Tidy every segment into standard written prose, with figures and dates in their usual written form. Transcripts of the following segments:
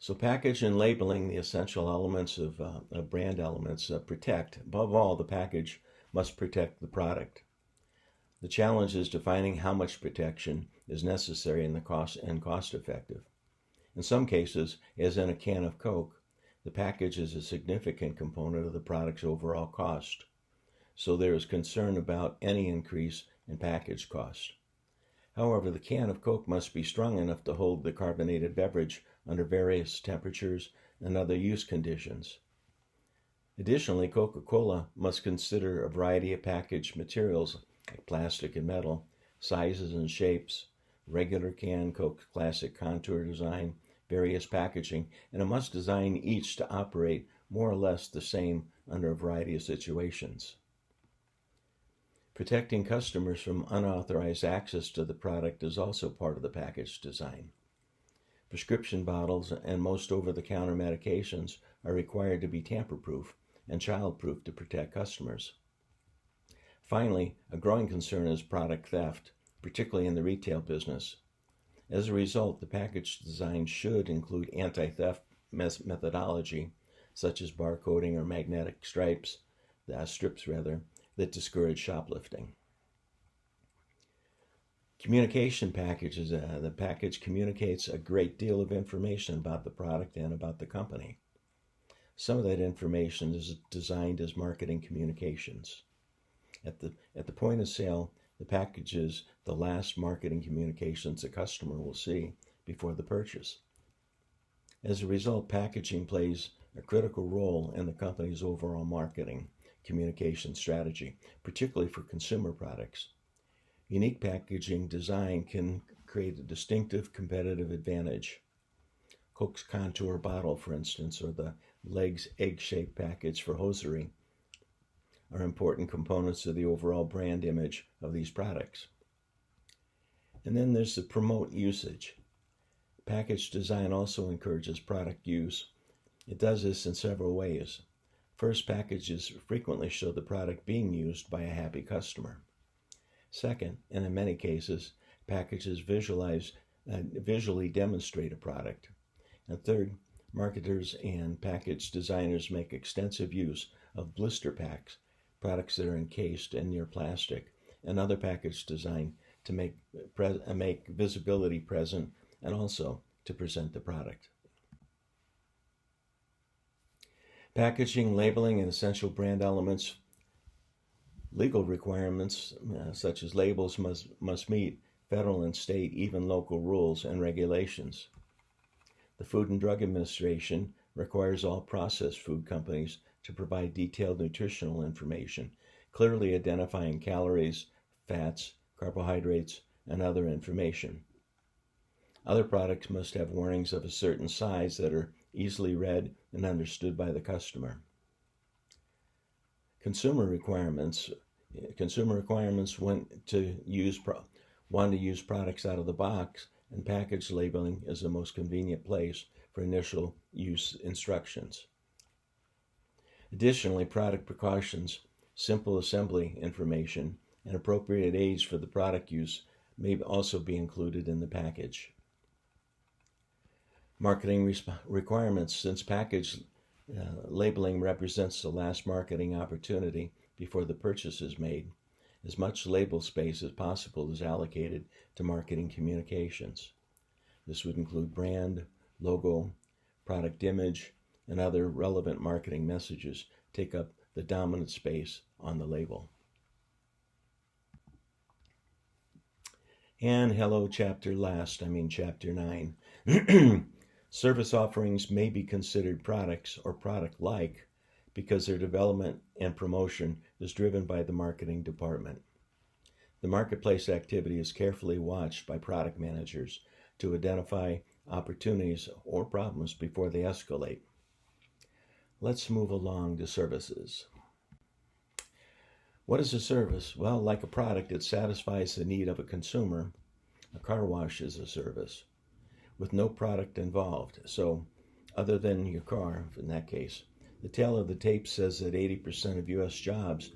So package and labeling, the essential elements of brand elements, protect. Above all, the package must protect the product. The challenge is defining how much protection is necessary and cost effective. In some cases, as in a can of Coke, the package is a significant component of the product's overall cost. So there is concern about any increase in package cost. However, the can of Coke must be strong enough to hold the carbonated beverage under various temperatures and other use conditions. Additionally, Coca-Cola must consider a variety of package materials like plastic and metal, sizes and shapes, regular can, Coke Classic contour design, various packaging, and it must design each to operate more or less the same under a variety of situations. Protecting customers from unauthorized access to the product is also part of the package design. Prescription bottles and most over-the-counter medications are required to be tamper-proof and child-proof to protect customers. Finally, a growing concern is product theft, particularly in the retail business. As a result, the package design should include anti-theft methodology, such as barcoding or magnetic strips, that discourage shoplifting. Communication packages. The package communicates a great deal of information about the product and about the company. Some of that information is designed as marketing communications. At the point of sale, the package is the last marketing communications the customer will see before the purchase. As a result, packaging plays a critical role in the company's overall marketing communication strategy, particularly for consumer products. Unique packaging design can create a distinctive competitive advantage. Coke's contour bottle, for instance, or the Legs egg-shaped package for hosiery are important components of the overall brand image of these products. And then there's the promote usage. Package design also encourages product use. It does this in several ways. First, packages frequently show the product being used by a happy customer. Second, and in many cases, packages visually demonstrate a product. And third, marketers and package designers make extensive use of blister packs, products that are encased in near plastic, and other package design to make visibility present and also to present the product. Packaging, labeling, and essential brand elements. Legal requirements such as labels must meet federal and state, even local rules and regulations. The Food and Drug Administration requires all processed food companies to provide detailed nutritional information, clearly identifying calories, fats, carbohydrates, and other information. Other products must have warnings of a certain size that are easily read and understood by the customer. Consumer requirements want to use products out of the box, and package labeling is the most convenient place for initial use instructions. Additionally, product precautions, simple assembly information, and appropriate age for the product use may also be included in the package. Marketing requirements. Since package labeling represents the last marketing opportunity before the purchase is made, as much label space as possible is allocated to marketing communications. This would include brand, logo, product image, and other relevant marketing messages take up the dominant space on the label. And chapter 9. Service offerings may be considered products or product-like because their development and promotion is driven by the marketing department. The marketplace activity is carefully watched by product managers to identify opportunities or problems before they escalate. Let's move along to services. What is a service? Well, like a product, it satisfies the need of a consumer. A car wash is a service with no product involved. So, other than your car, in that case, the tale of the tape says that 80% of U.S. jobs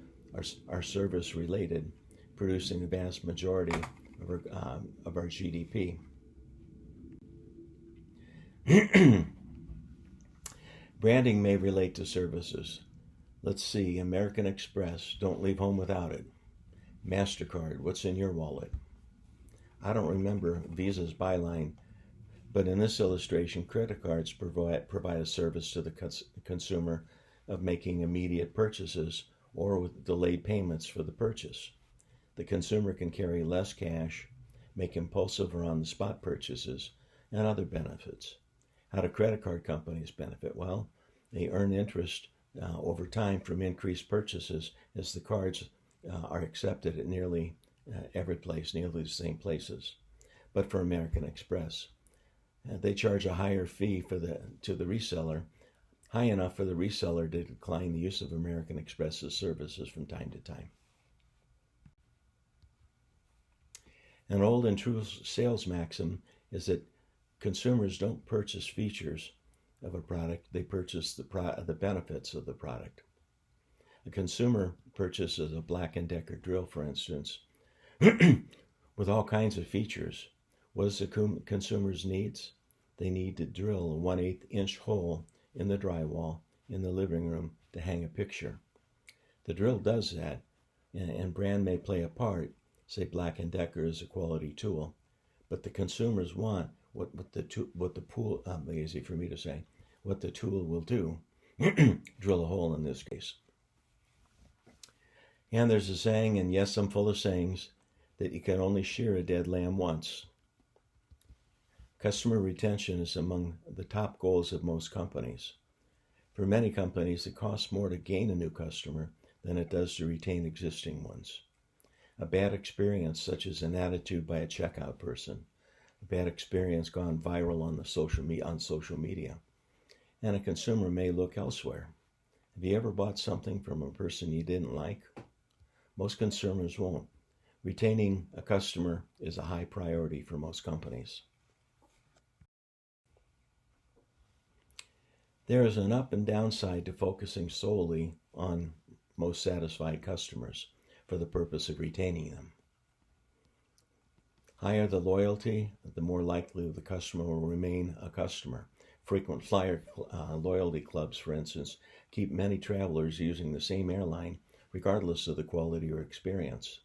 are service-related, producing the vast majority of our GDP. Branding may relate to services. Let's see, American Express, don't leave home without it. MasterCard, what's in your wallet? I don't remember Visa's byline, but in this illustration, credit cards provide a service to the consumer of making immediate purchases or with delayed payments for the purchase. The consumer can carry less cash, make impulsive or on-the-spot purchases, and other benefits. How do credit card companies benefit? Well, they earn interest over time from increased purchases as the cards are accepted at nearly every place, nearly the same places. But for American Express, they charge a higher fee to the reseller, high enough for the reseller to decline the use of American Express's services from time to time. An old and true sales maxim is that consumers don't purchase features of a product, they purchase the benefits of the product. A consumer purchases a Black & Decker drill, for instance, with all kinds of features. What is the consumer's needs? They need to drill a 1/8 inch hole in the drywall in the living room to hang a picture. The drill does that, and brand may play a part. Say Black & Decker is a quality tool, but the consumers want what the tool will do, drill a hole in this case. And there's a saying, and yes, I'm full of sayings, that you can only shear a dead lamb once. Customer retention is among the top goals of most companies. For many companies, it costs more to gain a new customer than it does to retain existing ones. A bad experience, such as an attitude by a checkout person, a bad experience gone viral on social media, and a consumer may look elsewhere. Have you ever bought something from a person you didn't like? Most consumers won't. Retaining a customer is a high priority for most companies. There is an up and downside to focusing solely on most satisfied customers for the purpose of retaining them. Higher the loyalty, the more likely the customer will remain a customer. Frequent flyer loyalty clubs, for instance, keep many travelers using the same airline regardless of the quality or experience.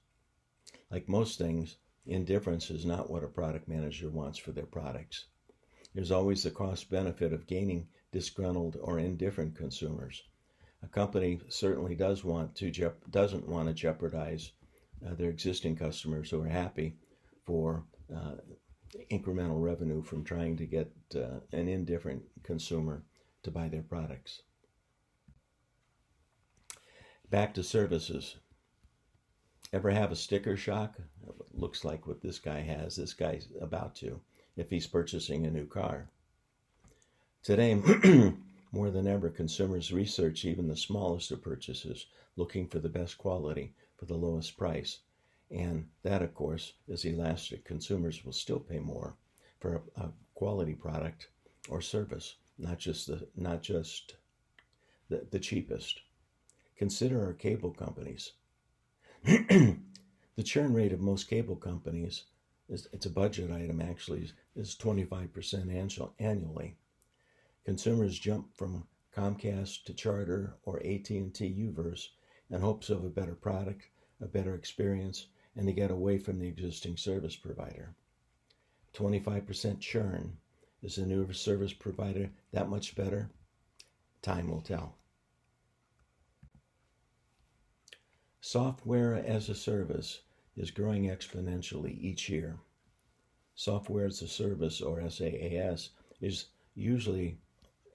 Like most things, indifference is not what a product manager wants for their products. There's always the cost benefit of gaining disgruntled or indifferent consumers. A company certainly doesn't want to jeopardize their existing customers who are happy for incremental revenue from trying to get an indifferent consumer to buy their products. Back to services. Ever have a sticker shock? It looks like what this guy has. This guy's about to, if he's purchasing a new car. Today, more than ever, consumers research even the smallest of purchases, looking for the best quality for the lowest price. And that, of course, is elastic. Consumers will still pay more for a quality product or service, not just the cheapest. Consider our cable companies. The churn rate of most cable companies it's a budget item actually, is 25% annually. Consumers jump from Comcast to Charter or AT&T UVerse in hopes of a better product, a better experience, and to get away from the existing service provider. 25% churn. Is the new service provider that much better? Time will tell. Software as a service is growing exponentially each year. Software as a service, or SaaS, is usually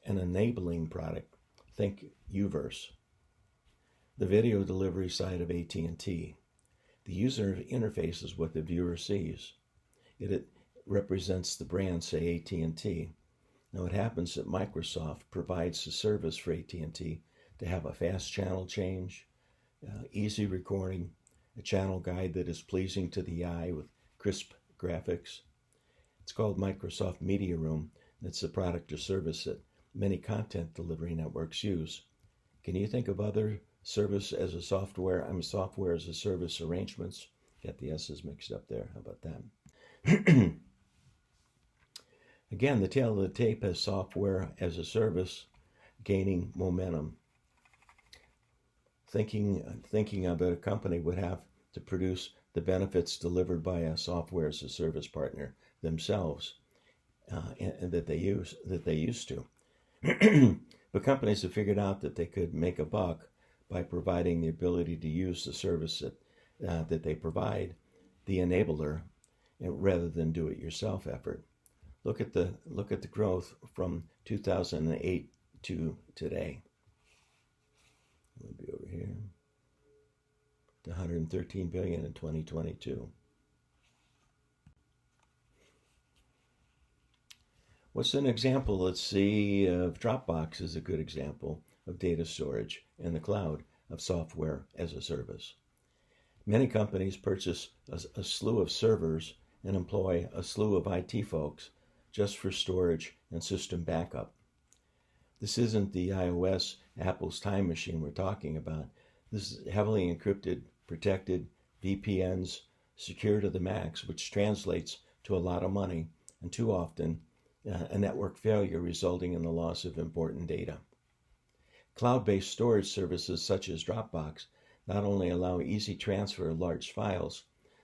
an enabling product. Think UVerse. The video delivery side of AT&T. The user interface is what the viewer sees. It represents the brand, say AT&T. Now it happens that Microsoft provides the service for AT&T to have a fast channel change, easy recording, a channel guide that is pleasing to the eye with crisp graphics. It's called Microsoft Media Room, and it's the product or service that many content delivery networks use. Can you think of other software as a service arrangements? Got the S's mixed up there. How about that? Again, the tail of the tape has software as a service. gaining momentum. Thinking of it, a company would have to produce the benefits delivered by a software as a service partner themselves, and that they used to. But companies have figured out that they could make a buck by providing the ability to use the service that they provide, the enabler, rather than do-it-yourself effort. Look at the growth from 2008 to today. We'll be over here to 113 billion in 2022. What's an example? Let's see. Of Dropbox is a good example of data storage in the cloud of software as a service. Many companies purchase a slew of servers and employ a slew of IT folks just for storage and system backup. This isn't the iOS, Apple's time machine we're talking about. This is heavily encrypted, protected, VPNs, secure to the max, which translates to a lot of money and too often a network failure resulting in the loss of important data. Cloud-based storage services such as Dropbox not only allow easy transfer of large files,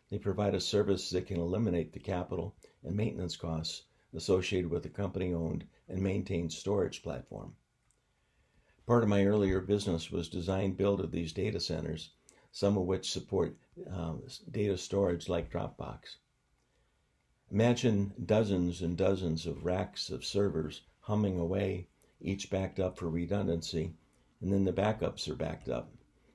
they provide a service that can eliminate the capital and maintenance costs associated with a company-owned and maintained storage platform. Part of my earlier business was design-build of these data centers, some of which support data storage like Dropbox. Imagine dozens and dozens of racks of servers humming away, each backed up for redundancy, and then the backups are backed up,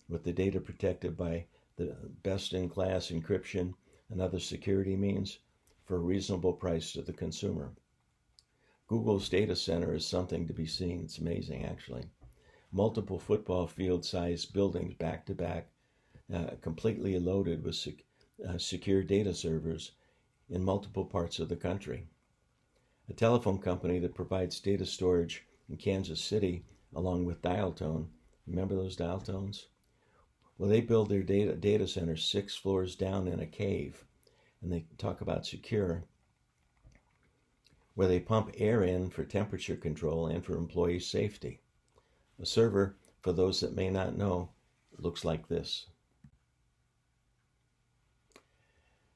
with the data protected by the best-in-class encryption and other security means for a reasonable price to the consumer. Google's data center is something to be seen. It's amazing, actually. Multiple football field-sized buildings back-to-back, completely loaded with secure data servers in multiple parts of the country. A telephone company that provides data storage in Kansas City along with dial tone. Remember those dial tones? Well, they build their data center 6 floors down in a cave, and they talk about secure, where they pump air in for temperature control and for employee safety. A server, for those that may not know, looks like this.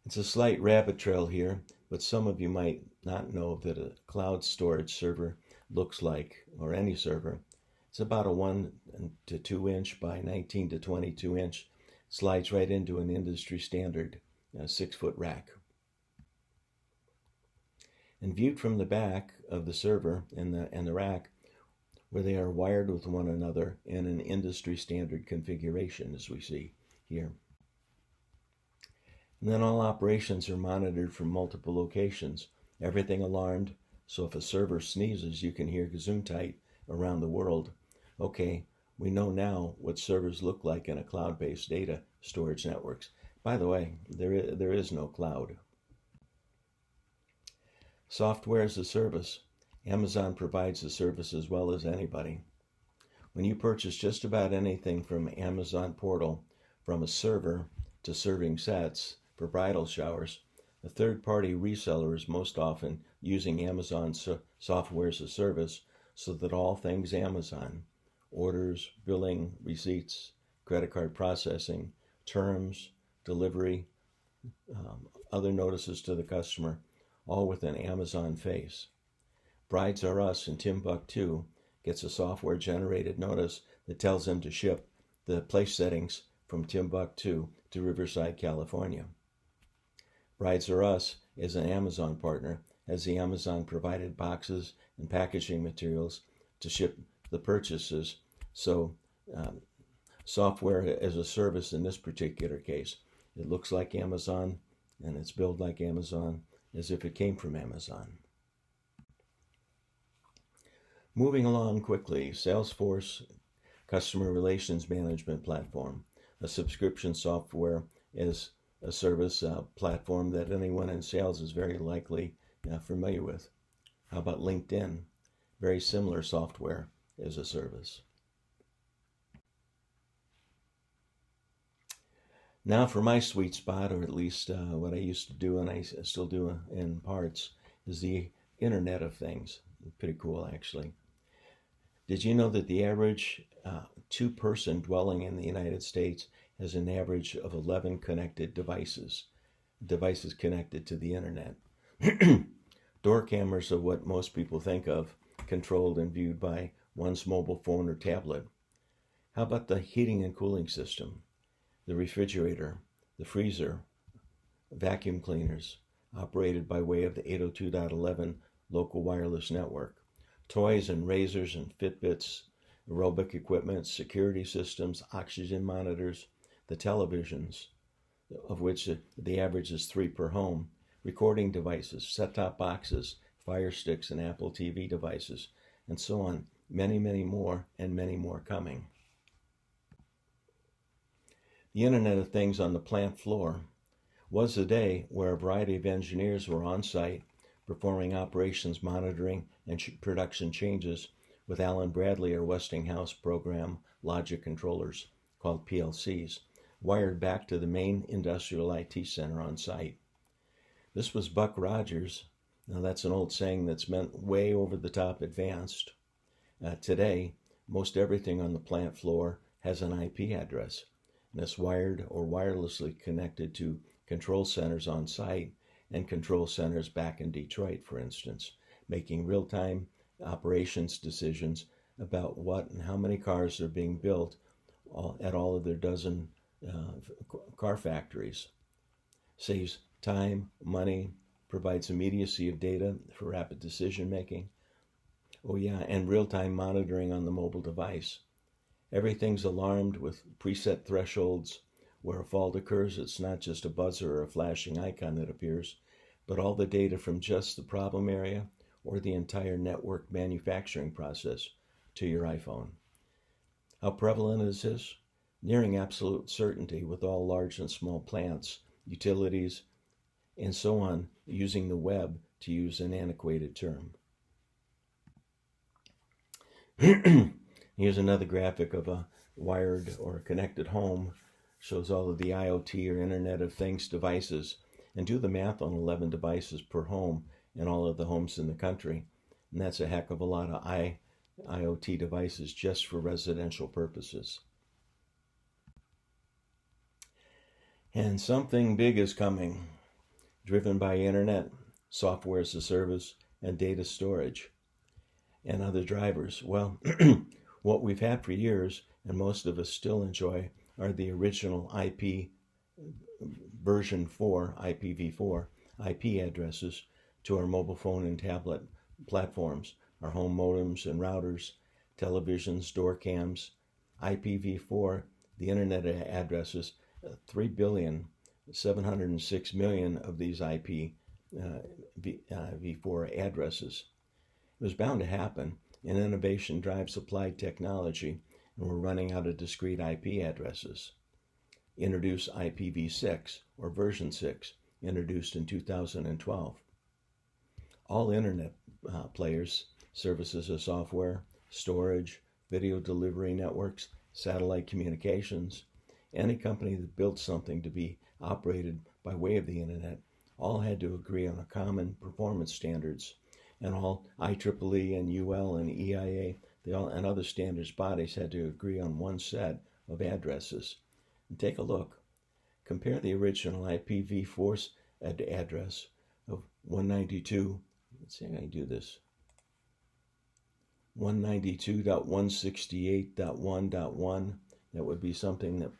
It's a slight rabbit trail here, but some of you might not know that a cloud storage server looks like, or any server. It's about a 1 to 2 inch by 19 to 22 inch, slides right into an industry standard 6-foot rack. And viewed from the back of the server and the rack, where they are wired with one another in an industry standard configuration, as we see here. And then all operations are monitored from multiple locations, everything alarmed, so if a server sneezes, you can hear Gesundheit around the world. Okay, we know now what servers look like in a cloud-based data storage networks. By the way, there is no cloud. Software as a service. Amazon provides the service as well as anybody. When you purchase just about anything from Amazon portal, from a server to serving sets for bridal showers, a third-party reseller is most often using Amazon software as a service so that all things Amazon, orders, billing, receipts, credit card processing, terms, delivery, other notices to the customer, all with an Amazon face. Brides R Us in Timbuktu gets a software-generated notice that tells them to ship the place settings from Timbuktu to Riverside, California. Brides R Us is an Amazon partner, has the Amazon-provided boxes and packaging materials to ship the purchases. So software as a service in this particular case, it looks like Amazon and it's billed like Amazon as if it came from Amazon. Moving along quickly, Salesforce Customer Relations Management Platform, a subscription software as a service platform that anyone in sales is very likely familiar with. How about LinkedIn? Very similar software as a service. Now for my sweet spot, or at least what I used to do and I still do in parts, is the Internet of Things. Pretty cool, actually. Did you know that the average two-person dwelling in the United States has an average of 11 connected devices connected to the internet? Door cameras are what most people think of, controlled and viewed by one's mobile phone or tablet. How about the heating and cooling system? The refrigerator, the freezer, vacuum cleaners, operated by way of the 802.11 local wireless network. Toys and razors and Fitbits, aerobic equipment, security systems, oxygen monitors, the televisions, of which the average is 3 per home, recording devices, set-top boxes, Fire Sticks, and Apple TV devices, and so on. Many, many more, and many more coming. The Internet of Things on the plant floor was a day where a variety of engineers were on site performing operations monitoring and production changes with Allen Bradley or Westinghouse program logic controllers, called PLCs, wired back to the main industrial IT center on site. This was Buck Rogers. Now that's an old saying that's meant way over the top advanced. Today, most everything on the plant floor has an IP address, and it's wired or wirelessly connected to control centers on site and control centers back in Detroit, for instance, making real-time operations decisions about what and how many cars are being built at all of their dozen car factories. Saves time, money, provides immediacy of data for rapid decision making. Oh yeah, and real-time monitoring on the mobile device. Everything's alarmed with preset thresholds. Where a fault occurs, it's not just a buzzer or a flashing icon that appears, but all the data from just the problem area or the entire network manufacturing process to your iPhone. How prevalent is this? Nearing absolute certainty with all large and small plants, utilities, and so on, using the web, to use an antiquated term. Here's another graphic of a wired or connected home. Shows all of the IoT or Internet of Things devices, and do the math on 11 devices per home in all of the homes in the country. And that's a heck of a lot of IoT devices just for residential purposes. And something big is coming, driven by internet, software as a service, and data storage, and other drivers. Well, what we've had for years, and most of us still enjoy, are the original IP version 4, IPv4, IP addresses to our mobile phone and tablet platforms, our home modems and routers, televisions, door cams. IPv4, the internet addresses, 3,706,000,000 of these IPv4 addresses. It was bound to happen, and innovation drives applied technology, and we're running out of discrete IP addresses. Introduce IPv6, or version 6, introduced in 2012. All internet players, services of software, storage, video delivery networks, satellite communications, any company that built something to be operated by way of the internet, all had to agree on a common performance standards, and all IEEE and UL and EIA and other standards bodies had to agree on one set of addresses. And take a look. Compare the original IPv4 address of 192. Let's see how I do this. 192.168.1.1. That would be something that,